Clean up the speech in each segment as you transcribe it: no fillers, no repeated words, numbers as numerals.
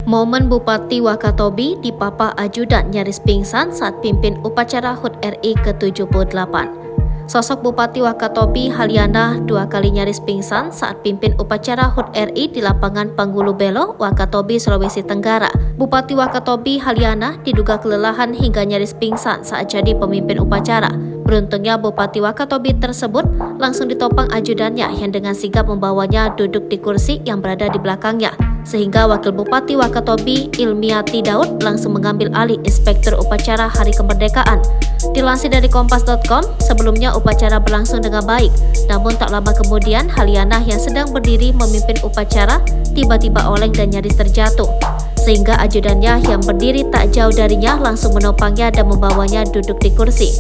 Momen Bupati Wakatobi dipapa ajudan nyaris pingsan saat pimpin upacara HUT RI ke-78. Sosok Bupati Wakatobi Haliana 2 kali nyaris pingsan saat pimpin upacara HUT RI di lapangan Panggulu Belo, Wakatobi, Sulawesi Tenggara. Bupati Wakatobi Haliana diduga kelelahan hingga nyaris pingsan saat jadi pemimpin upacara. Beruntungnya Bupati Wakatobi tersebut langsung ditopang ajudannya yang dengan sigap membawanya duduk di kursi yang berada di belakangnya. Sehingga Wakil Bupati Wakatobi Ilmiati Daud langsung mengambil alih Inspektur Upacara Hari Kemerdekaan. Dilansir dari Kompas.com, sebelumnya upacara berlangsung dengan baik. Namun tak lama kemudian Haliana yang sedang berdiri memimpin upacara tiba-tiba oleng dan nyaris terjatuh. Sehingga ajudannya yang berdiri tak jauh darinya langsung menopangnya dan membawanya duduk di kursi.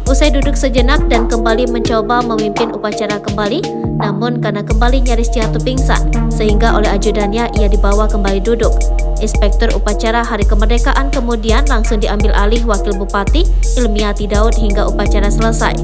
Usai duduk sejenak dan kembali mencoba memimpin upacara kembali, namun karena kembali nyaris jatuh pingsan, sehingga oleh ajudannya ia dibawa kembali duduk. Inspektur Upacara Hari Kemerdekaan kemudian langsung diambil alih Wakil Bupati Ilmiati Daud hingga upacara selesai.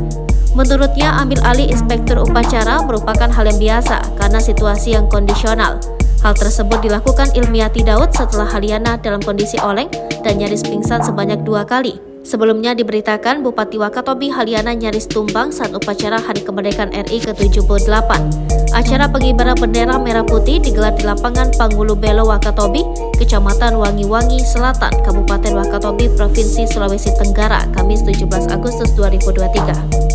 Menurutnya, ambil alih Inspektur Upacara merupakan hal yang biasa karena situasi yang kondisional. Hal tersebut dilakukan Ilmiati Daud setelah Haliana dalam kondisi oleng dan nyaris pingsan sebanyak 2 kali. Sebelumnya diberitakan Bupati Wakatobi Haliana nyaris tumbang saat upacara Hari Kemerdekaan RI ke-78. Acara pengibaran bendera merah putih digelar di lapangan Panggulu Belo, Wakatobi, Kecamatan Wangi-Wangi Selatan, Kabupaten Wakatobi, Provinsi Sulawesi Tenggara, Kamis 17 Agustus 2023.